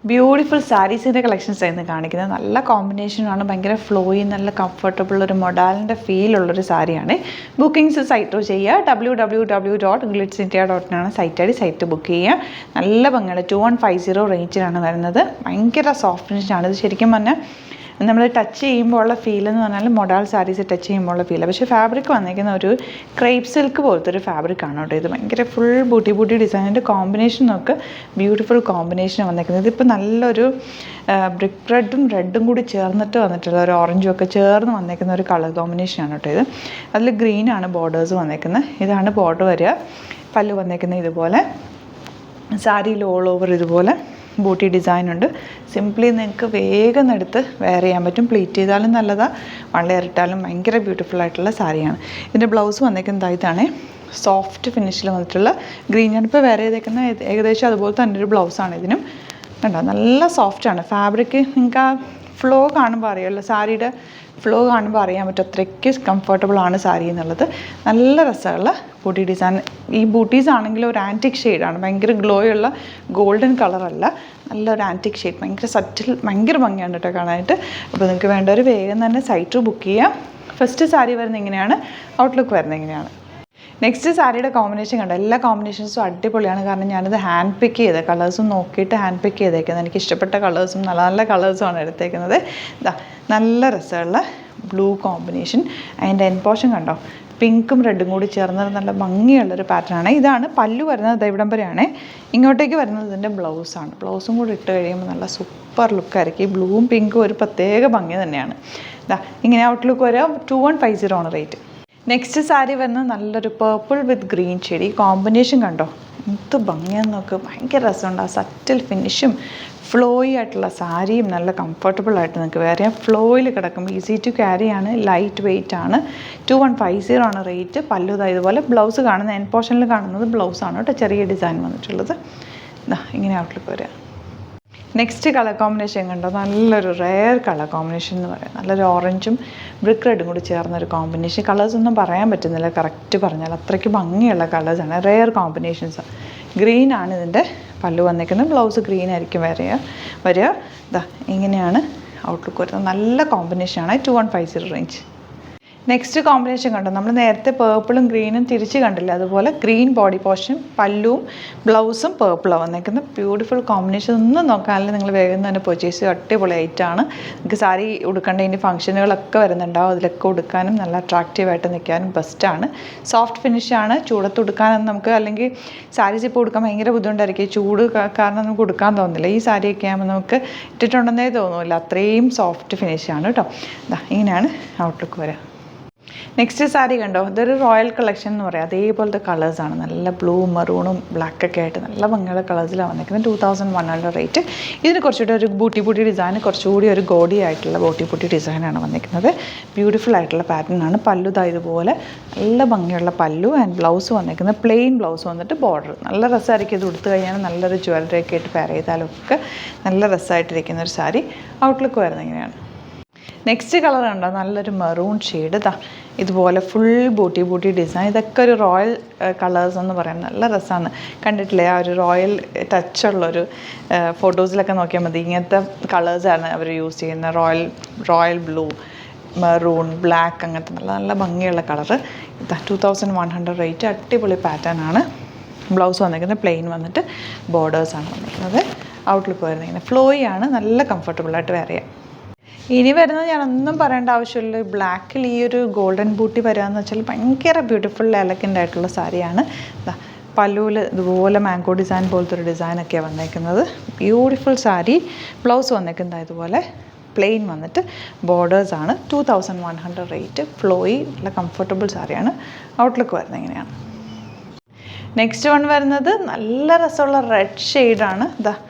Beautiful സാരീസിൻ്റെ collections ആയിരുന്നു കാണിക്കുന്നത്. നല്ല കോമ്പിനേഷനാണ്, ഭയങ്കര ഫ്ലോയി, നല്ല കംഫർട്ടബിൾ, ഒരു മൊഡാലിൻ്റെ ഫീലുള്ളൊരു സാരിയാണ്. ബുക്കിംഗ്സ് സൈറ്റ് ചെയ്യുക, www.glitzindia.in site I D. Site book ചെയ്യുക. നല്ല ഭംഗിയാണ്. 2150 റേഞ്ചിലാണ് വരുന്നത്. ഭയങ്കര സോഫ്റ്റ് ഫിനിഷാണ്. ഇത് ശരിക്കും പറഞ്ഞാൽ നമ്മൾ ടച്ച് ചെയ്യുമ്പോൾ ഉള്ള ഫീൽ എന്ന് പറഞ്ഞാൽ മൊഡാൾ സാരീസ് ടച്ച് ചെയ്യുമ്പോൾ ഉള്ള ഫീൽ. പക്ഷേ ഫാബ്രിക് വന്നിരിക്കുന്ന ഒരു ക്രേപ്പ് സിൽക്ക് പോലത്തെ ഒരു ഫാബ്രിക്കാണ് കേട്ടോ. ഇത് ഭയങ്കര ഫുൾ ബൂട്ടി ഡിസൈനിൻ്റെ കോമ്പിനേഷൻ നോക്ക്, ബ്യൂട്ടിഫുൾ കോമ്പിനേഷൻ വന്നിരിക്കുന്നത്. ഇതിപ്പോൾ നല്ലൊരു ബ്രിക്ക് റെഡും കൂടി ചേർന്നിട്ട് വന്നിട്ടുള്ള ഒരു ഓറഞ്ചും ഒക്കെ ചേർന്ന് വന്നിരിക്കുന്ന ഒരു കളർ കോമ്പിനേഷനാണ് കേട്ടോ ഇത്. അതിൽ ഗ്രീനാണ് ബോർഡേഴ്സ് വന്നിരിക്കുന്നത്. ഇതാണ് ബോർഡർ വരിക. പല്ല് വന്നിരിക്കുന്നത് ഇതുപോലെ. സാരിയിൽ ഓൾ ഓവർ ഇതുപോലെ ബൂട്ടി ഡിസൈൻ ഉണ്ട്. സിംപ്ലി നിങ്ങൾക്ക് വേഗം എടുത്ത് വെയർ ചെയ്യാൻ പറ്റും. പ്ലീറ്റ് ചെയ്താലും നല്ലതാണ്, വൺ ലെയർ ഇട്ടാലും ഭയങ്കര ബ്യൂട്ടിഫുൾ ആയിട്ടുള്ള സാരിയാണ്. ഇതിൻ്റെ ബ്ലൗസ് വന്നിരിക്കുന്നത് ഇതാണ്, സോഫ്റ്റ് ഫിനിഷിൽ വന്നിട്ടുള്ള ഗ്രീൻ. ഞാനിപ്പോൾ വെയർ ചെയ്തേക്കുന്ന ഏകദേശം അതുപോലെ തന്നെ ഒരു ബ്ലൗസാണ് ഇതിനും. കണ്ടോ, നല്ല സോഫ്റ്റാണ് ഫാബ്രിക്. നിങ്ങൾക്ക് ആ ഫ്ലോ കാണുമ്പോൾ അറിയാമല്ലോ, സാരിയുടെ ഫ്ലോ കാണുമ്പോൾ അറിയാൻ പറ്റും അത്രയ്ക്ക് കംഫർട്ടബിളാണ് സാരി എന്നുള്ളത്. നല്ല രസമുള്ള ബൂട്ടി ഡിസൈൻ. ഈ ബൂട്ടീസ് ആണെങ്കിൽ ഒരു ആൻറ്റിക് ഷെയ്ഡാണ്, ഭയങ്കര ഗ്ലോയുള്ള ഗോൾഡൻ കളറല്ല, നല്ലൊരു ആൻറ്റിക് ഷെയ്ഡ്, ഭയങ്കര സറ്റിൽ, ഭയങ്കര ഭംഗിയാണ് കേട്ടോ കാണാനായിട്ട്. അപ്പോൾ നിങ്ങൾക്ക് വേണ്ടവർ വേഗം തന്നെ സൈറ്റ് ബുക്ക് ചെയ്യാം. ഫസ്റ്റ് സാരി വരുന്നത് ഇങ്ങനെയാണ്, ഔട്ട്ലുക്ക് വരുന്നത് ഇങ്ങനെയാണ്. നെക്സ്റ്റ് സാരിയുടെ കോമ്പിനേഷൻ കണ്ടോ, എല്ലാ കോമ്പിനേഷൻസും അടിപൊളിയാണ്. കാരണം ഞാനിത് ഹാൻഡ് പിക്ക് ചെയ്ത് കളേഴ്സും നോക്കിയിട്ട് ഹാൻഡ് പിക്ക് ചെയ്തേക്കുന്നത്. എനിക്ക് ഇഷ്ടപ്പെട്ട കളേഴ്സും നല്ല നല്ല കളേഴ്സുമാണ് എടുത്തേക്കുന്നത്. ഇതാ നല്ല രസമുള്ള ബ്ലൂ കോമ്പിനേഷൻ. അതിൻ്റെ എൻ പോർഷൻ കണ്ടോ, പിങ്കും റെഡും കൂടി ചേർന്നത് നല്ല ഭംഗിയുള്ളൊരു പാറ്റേണാണ്. ഇതാണ് പല്ലു വരുന്നത്, ഇവിടം വരെയാണ്. ഇങ്ങോട്ടേക്ക് വരുന്നത് ഇതിൻ്റെ ബ്ലൗസാണ്. ബ്ലൗസും കൂടി ഇട്ട് കഴിയുമ്പോൾ നല്ല സൂപ്പർ ലുക്കായിരിക്കും. ഈ ബ്ലൂവും പിങ്കും ഒരു പ്രത്യേക ഭംഗി തന്നെയാണ്. ഇതാ ഇങ്ങനെ ഔട്ട്ലുക്ക് വരിക. 2150 ആണ് റേറ്റ്. നെക്സ്റ്റ് സാരി വരുന്നത് നല്ലൊരു പേർപ്പിൾ വിത്ത് ഗ്രീൻ ഷെയ്ഡ്. ഈ കോമ്പിനേഷൻ കണ്ടോ, എന്ത് ഭംഗിയാന്ന് നോക്ക്, ഭയങ്കര രസമുണ്ട്. ആ സറ്റിൽ ഫിനിഷും ഫ്ലോയി ആയിട്ടുള്ള സാരിയും നല്ല കംഫർട്ടബിൾ ആയിട്ട് നിങ്ങൾക്ക് വേറെ ഫ്ലോയിൽ കിടക്കും. ഈസി ടു ക്യാരി ആണ്, ലൈറ്റ് വെയ്റ്റ് ആണ്. 2150 ആണ് റേറ്റ്. പല്ലു ഇതുപോലെ. ബ്ലൗസ് കാണുന്ന എൻ പോർഷനിൽ കാണുന്നത് ബ്ലൗസാണ് കേട്ടോ, ചെറിയ ഡിസൈൻ വന്നിട്ടുള്ളത്. ഇങ്ങനെ ഔട്ട്ലുക്ക് വരിക. നെക്സ്റ്റ് കളർ കോമ്പിനേഷൻ കണ്ടോ, നല്ലൊരു റെയർ കളർ കോമ്പിനേഷൻ എന്ന് പറയാം. നല്ലൊരു ഓറഞ്ചും ബ്രിക്ക് റെഡും കൂടി ചേർന്നൊരു കോമ്പിനേഷൻ. കളേഴ്സൊന്നും പറയാൻ പറ്റുന്നില്ല കറക്റ്റ് പറഞ്ഞാൽ, അത്രയ്ക്ക് ഭംഗിയുള്ള കളേഴ്സാണ്, റെയർ കോമ്പിനേഷൻസ്. ഗ്രീനാണ് ഇതിൻ്റെ പല്ലു വന്നിരിക്കുന്നത്. ബ്ലൗസ് ഗ്രീൻ ആയിരിക്കും വരിക. ഇതാ ഇങ്ങനെയാണ് ഔട്ട്ലുക്ക് വരുന്നത്. നല്ല കോമ്പിനേഷനാണ്. 2150 റേഞ്ച്. നെക്സ്റ്റ് കോമ്പിനേഷൻ കണ്ടോ, നമ്മൾ നേരത്തെ പേർപ്പിളും ഗ്രീനും തിരിച്ച് കണ്ടില്ല, അതുപോലെ ഗ്രീൻ ബോഡി പോർഷൻ, പല്ലുവും ബ്ലൗസും പേർപ്പിളാണ് വന്നിരിക്കുന്നത്. Beautiful combination. ഒന്നും നോക്കാനല്ലേ, നിങ്ങൾ വേഗം തന്നെ പർച്ചേസ് ചെയ്യുക. അടിപൊളി ആയിട്ടാണ്. നിങ്ങൾക്ക് സാരി ഉടുക്കേണ്ടതിൻ്റെ ഫംഗ്ഷനുകളൊക്കെ വരുന്നുണ്ടാവും, അതിലൊക്കെ ഉടുക്കാനും നല്ല അട്രാക്റ്റീവായിട്ട് നിൽക്കാനും ബെസ്റ്റാണ്. സോഫ്റ്റ് ഫിനിഷാണ്. ചൂടത്ത് ഉടുക്കാനൊന്നും നമുക്ക്, അല്ലെങ്കിൽ സാരീസ് ഇപ്പോൾ ഉടുക്കാൻ ഭയങ്കര ബുദ്ധിമുട്ടായിരിക്കും, ചൂട് കാരണം നമുക്ക് ഉടുക്കാൻ തോന്നില്ല. ഈ സാരിയൊക്കെ ആകുമ്പോൾ നമുക്ക് ഇട്ടിട്ടുണ്ടെന്നേ തോന്നില്ല, അത്രയും സോഫ്റ്റ് ഫിനിഷാണ് കേട്ടോ. ഇങ്ങനെയാണ് ഔട്ട്ലുക്ക് വരിക. നെക്സ്റ്റ് സാരി കണ്ടോ, ഇതൊരു റോയൽ കളക്ഷൻ എന്ന് പറയാം. അതേപോലത്തെ കളേഴ്സാണ്, നല്ല ബ്ലൂ മെറൂണും ബ്ലാക്കൊക്കെ ആയിട്ട് നല്ല ഭംഗിയുള്ള കളേഴ്സിലാണ് വന്നിരിക്കുന്നത്. 2100 റേറ്റ്. ഇതിന് കുറച്ചുകൂടി ഒരു ബൂട്ടി ഡിസൈൻ, കുറച്ചുകൂടി ഒരു ഗോഡി ആയിട്ടുള്ള ബൂട്ടി ഡിസൈനാണ് വന്നിരിക്കുന്നത്. ബ്യൂട്ടിഫുൾ ആയിട്ടുള്ള പാറ്റേൺ ആണ്. പല്ലു ഇതുപോലെ നല്ല ഭംഗിയുള്ള പല്ലു. ആൻഡ് ബ്ലൗസ് വന്നിരിക്കുന്നത് പ്ലെയിൻ ബ്ലൗസ് വന്നിട്ട് ബോർഡർ. നല്ല രസമായിരിക്കും ഇത് ഉടുത്ത് കഴിഞ്ഞാൽ. നല്ലൊരു ജ്വല്ലറി ഒക്കെ ആയിട്ട് പെയർ ചെയ്താലും ഒക്കെ നല്ല രസമായിട്ടിരിക്കുന്ന ഒരു സാരി. ഔട്ട്ലുക്ക് വരുന്നത് ഇങ്ങനെയാണ്. നെക്സ്റ്റ് കളർ കണ്ടോ, നല്ലൊരു മെറൂൺ ഷെയ്ഡ്. ഇതുപോലെ ഫുൾ ബൂട്ടി ഡിസൈൻ. ഇതൊക്കെ ഒരു റോയൽ കളേഴ്സ് എന്ന് പറയാം. നല്ല രസമാണ്. കണ്ടിട്ടില്ലേ ആ ഒരു റോയൽ ടച്ചുള്ളൊരു ഫോട്ടോസിലൊക്കെ നോക്കിയാൽ മതി. ഇങ്ങനത്തെ കളേഴ്സാണ് അവർ യൂസ് ചെയ്യുന്നത്. റോയൽ ബ്ലൂ, മെറൂൺ, ബ്ലാക്ക്, അങ്ങനത്തെ നല്ല നല്ല ഭംഗിയുള്ള കളറ്. 2100 റേറ്റ്. അടിപൊളി പാറ്റേൺ ആണ്. ബ്ലൗസ് വന്നിരിക്കുന്നത് പ്ലെയിൻ വന്നിട്ട് ബോർഡേഴ്സാണ് വന്നിരിക്കുന്നത്. ഔട്ട്ലുക്ക് വരുന്നത് ഇങ്ങനെ ഫ്ലോയി ആണ്. നല്ല കംഫർട്ടബിളായിട്ട് വെയർ ചെയ്യാം. ഇനി വരുന്നത് ഞാനൊന്നും പറയേണ്ട ആവശ്യമില്ല. ബ്ലാക്കിൽ ഈ ഒരു ഗോൾഡൻ ബൂട്ടി വരികയെന്ന് വെച്ചാൽ ഭയങ്കര ബ്യൂട്ടിഫുൾ എലഗൻ്റ് ആയിട്ടുള്ള സാരിയാണ്. പല്ലുവിൽ ഇതുപോലെ മാംഗോ ഡിസൈൻ പോലത്തെ ഒരു ഡിസൈനൊക്കെയാണ് വന്നേക്കുന്നത്. ബ്യൂട്ടിഫുൾ സാരി. ബ്ലൗസ് വന്നേക്കുന്നത് ഇതുപോലെ പ്ലെയിൻ വന്നിട്ട് ബോർഡേഴ്സാണ്. 2100 റേറ്റ്. ഫ്ലോയി നല്ല കംഫർട്ടബിൾ സാരിയാണ്. ഔട്ട്ലുക്ക് വരുന്നത് ഇങ്ങനെയാണ്. നെക്സ്റ്റ് വൺ വരുന്നത് നല്ല രസമുള്ള റെഡ് ഷെയ്ഡാണ്.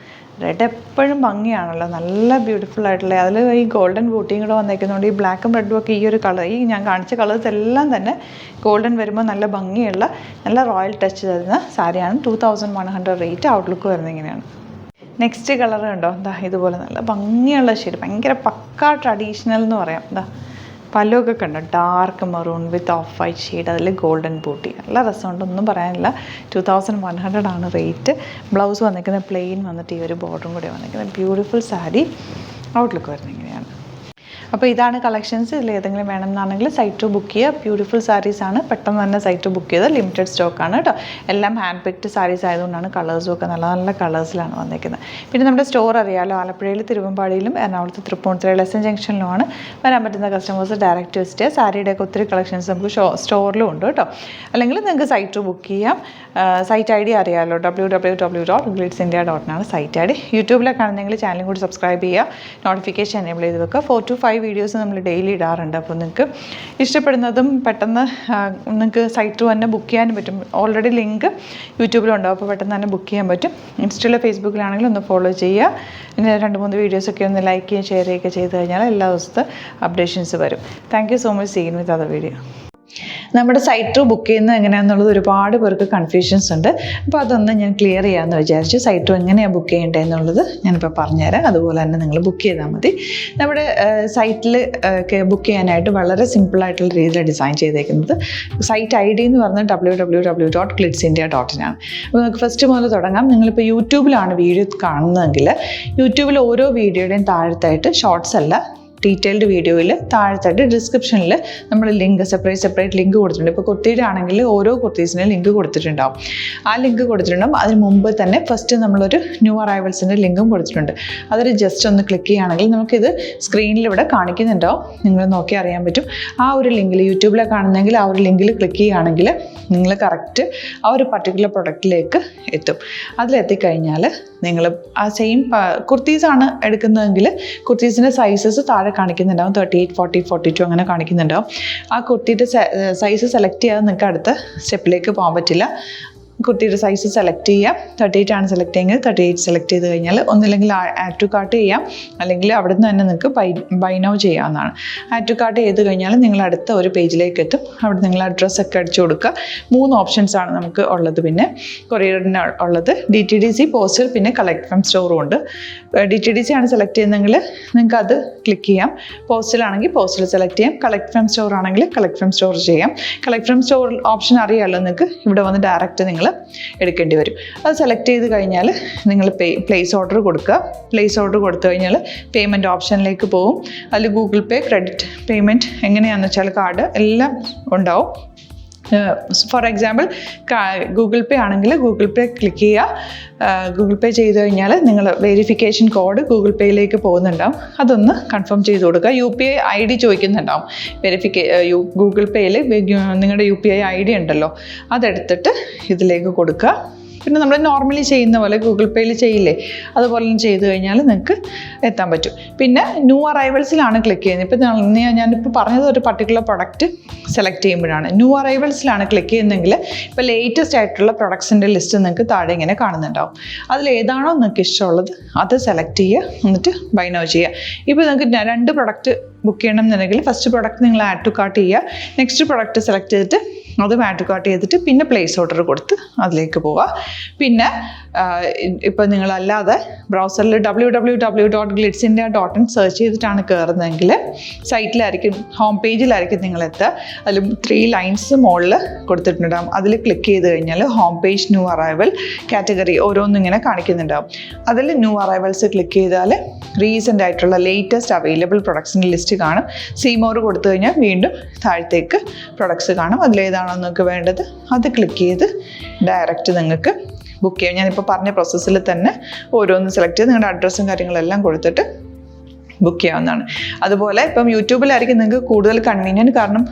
റെഡ് എപ്പോഴും ഭംഗിയാണല്ലോ, നല്ല ബ്യൂട്ടിഫുൾ ആയിട്ടുള്ള. അതിൽ ഈ ഗോൾഡൻ ബൂട്ടിയും കൂടെ വന്നേക്കുന്നതുകൊണ്ട് ഈ ബ്ലാക്കും റെഡും ഒക്കെ ഈ ഒരു കളർ, ഈ ഞാൻ കാണിച്ച കളേഴ്സ് എല്ലാം തന്നെ ഗോൾഡൻ വരുമ്പോൾ നല്ല ഭംഗിയുള്ള നല്ല റോയൽ ടച്ച് തരുന്ന സാരിയാണ്. 2100 റേറ്റ്. ഔട്ട്ലുക്ക് വരുന്നത് ഇങ്ങനെയാണ്. നെക്സ്റ്റ് കളർ കണ്ടോ, ഇതുപോലെ നല്ല ഭംഗിയുള്ള ഷെയ്ഡ്, ഭയങ്കര പക്ക ട്രഡീഷണൽ എന്ന് പറയാം. പല്ലൊക്കെ കണ്ടോ, dark maroon width of white shade, അതിൽ ഗോൾഡൻ ബൂട്ടി. നല്ല രസമുണ്ട്, ഒന്നും പറയാനില്ല. 2100 ആണ് റേറ്റ്. ബ്ലൗസ് വന്നിരിക്കുന്നത് പ്ലെയിൻ വന്നിട്ട് ഈ ഒരു ബോർഡറും കൂടി വന്നിരിക്കുന്നത്. ബ്യൂട്ടിഫുൾ സാരി. ഔട്ട്ലുക്ക് വരുന്നത് ഇങ്ങനെയാണ്. അപ്പോൾ ഇതാണ് കളക്ഷൻസ്. ഇതിൽ ഏതെങ്കിലും വേണമെന്നാണെങ്കിൽ സൈറ്റ് ബുക്ക് ചെയ്യുക. ബ്യൂട്ടിഫുൾ സാരീസാണ്, പെട്ടെന്ന് തന്നെ സൈറ്റ് ബുക്ക് ചെയ്ത്. ലിമിറ്റഡ് സ്റ്റോക്കാണ് കേട്ടോ. എല്ലാം ഹാൻഡ് പിക്ഡ് സാരീസ് ആയതുകൊണ്ടാണ് കളേഴ്സും ഒക്കെ നല്ല നല്ല കളേഴ്സിലാണ് വന്നിരിക്കുന്നത്. പിന്നെ നമ്മുടെ സ്റ്റോർ അറിയാമല്ലോ, ആലപ്പുഴയിൽ തിരുവമ്പാടിയിലും എറണാകുളത്ത് തൃപ്പൂണിത്തുറ ലെസൺ ജംഗ്ഷനിലുമാണ്. വരാൻ പറ്റുന്ന കസ്റ്റമേഴ്സ് ഡയറക്റ്റ് വിസിറ്റ് ചെയ്യുക. സാരിയുടെയൊക്കെ ഒത്തിരി കളക്ഷൻസ് നമുക്ക് സ്റ്റോറിലും ഉണ്ട് കേട്ടോ. അല്ലെങ്കിൽ നിങ്ങൾക്ക് സൈറ്റ് ബുക്ക് ചെയ്യാം. സൈറ്റ് ഐ ഡി അറിയാമല്ലോ, www.glitzindia.in ആണ് സൈറ്റ് ഐ ഡി. യൂട്യൂബിലൊക്കെ ആണെങ്കിൽ ചാനലും കൂടി സബ്സ്ക്രൈബ് ചെയ്യുക, നോട്ടിഫിക്കേഷൻ എനേബിൾ ചെയ്ത് വെക്കുക. 4 to 5 വീഡിയോസ് നമ്മൾ ഡെയിലി ഇടാറുണ്ട്. അപ്പോൾ നിങ്ങൾക്ക് ഇഷ്ടപ്പെടുന്നതും പെട്ടെന്ന് നിങ്ങൾക്ക് സൈറ്റ് തന്നെ ബുക്ക് ചെയ്യാനും പറ്റും. ഓൾറെഡി ലിങ്ക് യൂട്യൂബിലുണ്ടാവും, അപ്പോൾ പെട്ടെന്ന് തന്നെ ബുക്ക് ചെയ്യാൻ പറ്റും. ഇൻസ്റ്റയിലോ ഫേസ്ബുക്കിലാണെങ്കിലും ഒന്ന് ഫോളോ ചെയ്യുക. പിന്നെ 2-3 വീഡിയോസൊക്കെ ഒന്ന് ലൈക്ക് ചെയ്യുകയും ഷെയർ ചെയ്യുകയൊക്കെ ചെയ്ത് കഴിഞ്ഞാൽ എല്ലാ ദിവസത്തെ അപ്ഡേഷൻസ് വരും. Thank you so much. Seen with other video. നമ്മുടെ സൈറ്റ് ബുക്ക് ചെയ്യുന്നത് എങ്ങനെയാണെന്നുള്ളത് ഒരുപാട് പേർക്ക് കൺഫ്യൂഷൻസ് ഉണ്ട്. അപ്പോൾ അതൊന്ന് ഞാൻ ക്ലിയർ ചെയ്യാമെന്ന് വിചാരിച്ചു. സൈറ്റ് എങ്ങനെയാണ് ബുക്ക് ചെയ്യേണ്ടത് എന്നുള്ളത് ഞാനിപ്പോൾ പറഞ്ഞുതരാം. അതുപോലെ തന്നെ നിങ്ങൾ ബുക്ക് ചെയ്താൽ മതി. നമ്മുടെ സൈറ്റിൽ ബുക്ക് ചെയ്യാനായിട്ട് വളരെ സിമ്പിളായിട്ടുള്ള രീതിയിൽ ഡിസൈൻ ചെയ്തേക്കുന്നത്. സൈറ്റ് ഐ ഡി എന്ന് പറഞ്ഞാൽ www.glitzindia.in ആണ്. അപ്പോൾ നമുക്ക് ഫസ്റ്റ് മുതൽ തുടങ്ങാം. നിങ്ങളിപ്പോൾ യൂട്യൂബിലാണ് വീഡിയോ കാണുന്നതെങ്കിൽ യൂട്യൂബിൽ ഓരോ വീഡിയോയുടെയും താഴത്തായിട്ട് ഷോർട്സ് അല്ല, ഡീറ്റെയിൽഡ് വീഡിയോയിൽ താഴത്തായിട്ട് ഡിസ്ക്രിപ്ഷനിൽ നമ്മൾ ലിങ്ക് സെപ്പറേറ്റ് ലിങ്ക് കൊടുത്തിട്ടുണ്ട്. ഇപ്പോൾ കുർത്തിയുടെ ആണെങ്കിൽ ഓരോ കുർത്തീസിനും ലിങ്ക് കൊടുത്തിട്ടുണ്ടാവും. ആ ലിങ്ക് കൊടുത്തിട്ടുണ്ടാവും. അതിന് മുമ്പ് തന്നെ ഫസ്റ്റ് നമ്മളൊരു ന്യൂ അറൈവൽസിൻ്റെ ലിങ്കും കൊടുത്തിട്ടുണ്ട്. അതിൽ ജസ്റ്റ് ഒന്ന് ക്ലിക്ക് ചെയ്യുകയാണെങ്കിൽ നമുക്കിത് സ്ക്രീനിൽ ഇവിടെ കാണിക്കുന്നുണ്ടാവും. നിങ്ങൾ നോക്കി അറിയാൻ പറ്റും. ആ ഒരു ലിങ്കിൽ യൂട്യൂബിലെ കാണുന്നെങ്കിൽ ആ ഒരു ലിങ്കിൽ ക്ലിക്ക് ചെയ്യുകയാണെങ്കിൽ നിങ്ങൾ കറക്റ്റ് ആ ഒരു പർട്ടിക്കുലർ പ്രൊഡക്റ്റിലേക്ക് എത്തും. അതിലെത്തിക്കഴിഞ്ഞാൽ നിങ്ങൾ ആ സെയിം കുർത്തീസാണ് എടുക്കുന്നതെങ്കിൽ കുർത്തീസിൻ്റെ സൈസസ് താഴെ കാണിക്കുന്നുണ്ടാവും. 38, 40, 42 അങ്ങനെ കാണിക്കുന്നുണ്ടാവും. ആ കുർത്തിയുടെ സൈസ് സെലക്ട് ചെയ്യാതെ നിങ്ങൾക്ക് അടുത്ത സ്റ്റെപ്പിലേക്ക് പോകാൻ പറ്റില്ല. കുർത്തിയുടെ സൈസ് സെലക്ട് ചെയ്യാം. 38 ആണ് സെലക്ട് ചെയ്യുന്നത്. 38 സെലക്ട് ചെയ്ത് കഴിഞ്ഞാൽ ഒന്നില്ലെങ്കിൽ ആഡ് ടു കാർട്ട് ചെയ്യാം, അല്ലെങ്കിൽ അവിടെ നിന്ന് തന്നെ നിങ്ങൾക്ക് ബൈ നൗ ചെയ്യാവുന്നതാണ്. ആഡ് ടു കാർട്ട് ചെയ്ത് കഴിഞ്ഞാൽ നിങ്ങൾ അടുത്ത ഒരു പേജിലേക്ക് എത്തും. അവിടെ നിങ്ങൾ അഡ്രസ്സൊക്കെ അടിച്ചു കൊടുക്കുക. 3 ഓപ്ഷൻസാണ് നമുക്ക് ഉള്ളത്. പിന്നെ കൊറിയറിന് ഉള്ളത് DTDC, പോസ്റ്റൽ, പിന്നെ കളക്ട് ഫ്രം സ്റ്റോറും ഉണ്ട്. DTDC ആണ് സെലക്ട് ചെയ്യുന്നതെങ്കിൽ നിങ്ങൾക്ക് അത് ക്ലിക്ക് ചെയ്യാം. പോസ്റ്റലാണെങ്കിൽ പോസ്റ്റൽ സെലക്ട് ചെയ്യാം. കളക്ട് ഫ്രം സ്റ്റോർ ആണെങ്കിൽ കളക്ട് ഫ്രം സ്റ്റോർ ചെയ്യാം. കളക്ട് ഫ്രം സ്റ്റോർ ഓപ്ഷൻ അറിയാമല്ലോ നിങ്ങൾക്ക്. ഇവിടെ വന്ന് ഡയറക്റ്റ് നിങ്ങൾ എടുക്കേണ്ടി വരും. അത് സെലക്ട് ചെയ്ത് കഴിഞ്ഞാൽ നിങ്ങൾ പ്ലേസ് ഓർഡർ കൊടുക്കുക. പ്ലേസ് ഓർഡർ കൊടുത്തു കഴിഞ്ഞാൽ പേയ്മെൻറ്റ് ഓപ്ഷനിലേക്ക് പോകും. അതിൽ ഗൂഗിൾ പേ, ക്രെഡിറ്റ് പേയ്മെൻറ്റ് എങ്ങനെയാണെന്ന് വെച്ചാൽ കാർഡ് എല്ലാം ഉണ്ടാവും. ഫോർ എക്സാമ്പിൾ ഗൂഗിൾ പേ ആണെങ്കിൽ ഗൂഗിൾ പേ ക്ലിക്ക് ചെയ്യുക. ഗൂഗിൾ പേ ചെയ്ത് കഴിഞ്ഞാൽ നിങ്ങൾ വെരിഫിക്കേഷൻ കോഡ് ഗൂഗിൾ പേയിലേക്ക് പോകുന്നുണ്ടാവും. അതൊന്ന് കൺഫേം ചെയ്ത് കൊടുക്കുക. UPI ID ചോദിക്കുന്നുണ്ടാവും. ഗൂഗിൾ പേയിൽ നിങ്ങളുടെ UPI ID ഉണ്ടല്ലോ, അതെടുത്തിട്ട് ഇതിലേക്ക് കൊടുക്കുക. പിന്നെ നമ്മൾ നോർമലി ചെയ്യുന്ന പോലെ ഗൂഗിൾ പേയിൽ ചെയ്യില്ലേ, അതുപോലെ ചെയ്ത് കഴിഞ്ഞാൽ നിങ്ങൾക്ക് എത്താൻ പറ്റും. പിന്നെ ന്യൂ അറൈവൽസിലാണ് ക്ലിക്ക് ചെയ്യുന്നത്. ഇപ്പോൾ ഞാനിപ്പോൾ പറഞ്ഞത് ഒരു പർട്ടിക്കുലർ പ്രൊഡക്റ്റ് സെലക്ട് ചെയ്യുമ്പോഴാണ്. ന്യൂ അറൈവൽസിലാണ് ക്ലിക്ക് ചെയ്യുന്നതെങ്കിൽ ഇപ്പോൾ ലേറ്റസ്റ്റ് ആയിട്ടുള്ള പ്രൊഡക്ട്സിൻ്റെ ലിസ്റ്റ് നിങ്ങൾക്ക് താഴെ ഇങ്ങനെ കാണുന്നുണ്ടാവും. അതിലേതാണോ നിങ്ങൾക്ക് ഇഷ്ടമുള്ളത് അത് സെലക്ട് ചെയ്യുക, എന്നിട്ട് ബൈ നൗ ചെയ്യുക. ഇപ്പോൾ നിങ്ങൾക്ക് 2 പ്രൊഡക്റ്റ് ബുക്ക് ചെയ്യണം എന്നുണ്ടെങ്കിൽ ഫസ്റ്റ് പ്രൊഡക്റ്റ് നിങ്ങൾ ആഡ് ടു കാർട്ട് ചെയ്യുക. നെക്സ്റ്റ് പ്രൊഡക്റ്റ് സെലക്ട് ചെയ്തിട്ട് അതും ആഡ് ടു കാർട്ട് ചെയ്തിട്ട് പിന്നെ പ്ലേസ് ഓർഡർ കൊടുത്ത് അതിലേക്ക് പോവുക. പിന്നെ ഇപ്പോൾ നിങ്ങളല്ലാതെ ബ്രൗസറിൽ www.glitzindia.in സെർച്ച് ചെയ്തിട്ടാണ് കയറുന്നതെങ്കിൽ സൈറ്റിലായിരിക്കും, ഹോം പേജിലായിരിക്കും നിങ്ങളെത്തുക. അതിൽ 3 ലൈൻസ് മുകളിൽ കൊടുത്തിട്ടുണ്ടാകും. അതിൽ ക്ലിക്ക് ചെയ്ത് കഴിഞ്ഞാൽ home page, new arrival, category ഓരോന്നിങ്ങനെ കാണിക്കുന്നുണ്ടാകും. അതിൽ ന്യൂ അറൈവൽസ് ക്ലിക്ക് ചെയ്താൽ റീസെൻ്റ് ആയിട്ടുള്ള ലേറ്റസ്റ്റ് അവൈലബിൾ പ്രൊഡക്ട്സിൻ്റെ ലിസ്റ്റ് കാണും. സീമോർ കൊടുത്തു കഴിഞ്ഞാൽ വീണ്ടും താഴത്തേക്ക് പ്രൊഡക്ട്സ് കാണും. അതിലേതാണോ നിങ്ങൾക്ക് വേണ്ടത് അത് ക്ലിക്ക് ചെയ്ത് ഡയറക്റ്റ് നിങ്ങൾക്ക് ബുക്ക് ചെയ്യാം. ഞാനിപ്പോൾ പറഞ്ഞ പ്രോസസ്സിൽ തന്നെ ഓരോന്ന് സെലക്ട് ചെയ്ത് നിങ്ങളുടെ അഡ്രസ്സും കാര്യങ്ങളെല്ലാം കൊടുത്തിട്ട് ബുക്ക് ചെയ്യാവുന്നതാണ്. അതുപോലെ ഇപ്പം യൂട്യൂബിലായിരിക്കും നിങ്ങൾക്ക് കൂടുതൽ കൺവീനിയൻറ്റ്, കാരണം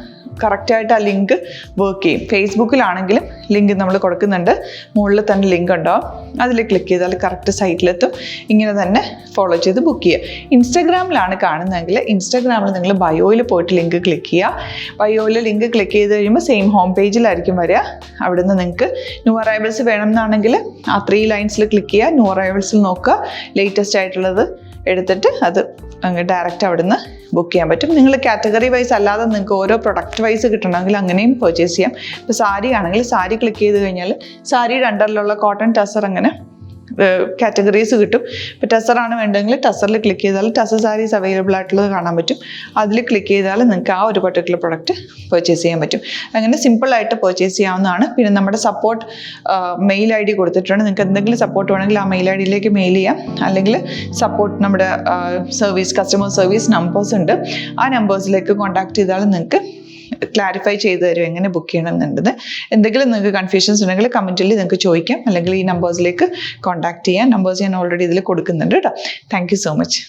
കറക്റ്റായിട്ട് ആ ലിങ്ക് വർക്ക് ചെയ്യും. ഫേസ്ബുക്കിലാണെങ്കിലും ലിങ്ക് നമ്മൾ കൊടുക്കുന്നുണ്ട്, മുകളിൽ തന്നെ ലിങ്ക് ഉണ്ടാവും. അതിൽ ക്ലിക്ക് ചെയ്താൽ കറക്റ്റ് സൈറ്റിലെത്തും. ഇങ്ങനെ തന്നെ ഫോളോ ചെയ്ത് ബുക്ക് ചെയ്യുക. ഇൻസ്റ്റാഗ്രാമിലാണ് കാണുന്നതെങ്കിൽ ഇൻസ്റ്റാഗ്രാമിൽ നിങ്ങൾ ബയോയിൽ പോയിട്ട് ലിങ്ക് ക്ലിക്ക് ചെയ്യുക. ബയോയിൽ ലിങ്ക് ക്ലിക്ക് ചെയ്ത് കഴിയുമ്പോൾ സെയിം ഹോം പേജിലായിരിക്കും വരിക. അവിടെ നിന്ന് നിങ്ങൾക്ക് ന്യൂ അറൈവൽസ് വേണമെന്നാണെങ്കിൽ ആ 3 ലൈൻസിൽ ക്ലിക്ക് ചെയ്യുക. ന്യൂ അറൈവൽസിൽ നോക്കുക, ലേറ്റസ്റ്റ് ആയിട്ടുള്ളത് എടുത്തിട്ട് അത് ഡയറക്റ്റ് അവിടെ നിന്ന് ബുക്ക് ചെയ്യാൻ പറ്റും. നിങ്ങൾ കാറ്റഗറി വൈസ് അല്ലാതെ നിങ്ങൾക്ക് ഓരോ പ്രൊഡക്റ്റ് വൈസ് കിട്ടണമെങ്കിൽ അങ്ങനെയും പർച്ചേസ് ചെയ്യാം. ഇപ്പോൾ സാരി ആണെങ്കിൽ സാരി ക്ലിക്ക് ചെയ്ത് കഴിഞ്ഞാൽ സാരിയുടെ അണ്ടറിലുള്ള കോട്ടൺ ടസർ അങ്ങനെ കാറ്റഗറീസ് കിട്ടും. ഇപ്പോൾ ടസറാണ് വേണ്ടതെങ്കിൽ ടസറിൽ ക്ലിക്ക് ചെയ്താൽ ടസർ സാരീസ് അവൈലബിൾ ആയിട്ടുള്ളത് കാണാൻ പറ്റും. അതിൽ ക്ലിക്ക് ചെയ്താൽ നിങ്ങൾക്ക് ആ ഒരു പർട്ടിക്കുലർ പ്രൊഡക്റ്റ് പർച്ചേസ് ചെയ്യാൻ പറ്റും. അങ്ങനെ സിമ്പിളായിട്ട് പർച്ചേസ് ചെയ്യാവുന്നതാണ്. പിന്നെ നമ്മുടെ സപ്പോർട്ട് മെയിൽ ID കൊടുത്തിട്ടുണ്ട്. നിങ്ങൾക്ക് എന്തെങ്കിലും സപ്പോർട്ട് വേണമെങ്കിൽ ആ മെയിൽ IDയിലേക്ക് മെയിൽ ചെയ്യാം. അല്ലെങ്കിൽ സപ്പോർട്ട് നമ്മുടെ കസ്റ്റമർ സർവീസ് നമ്പേഴ്സ് ഉണ്ട്. ആ നമ്പേഴ്സിലേക്ക് കോൺടാക്ട് ചെയ്താൽ നിങ്ങൾക്ക് ക്ലാരിഫൈ ചെയ്ത് തരും എങ്ങനെ ബുക്ക് ചെയ്യണം എന്നുള്ളത്. എന്തെങ്കിലും നിങ്ങൾക്ക് കൺഫ്യൂഷൻസ് ഉണ്ടെങ്കിൽ കമൻറ്റിൽ നിങ്ങൾക്ക് ചോദിക്കാം, അല്ലെങ്കിൽ ഈ നമ്പേഴ്സിലേക്ക് കോൺടാക്ട് ചെയ്യാം. നമ്പേഴ്സ് ഞാൻ ഓൾറെഡി ഇതിൽ കൊടുക്കുന്നുണ്ട് കേട്ടോ. Thank you so much.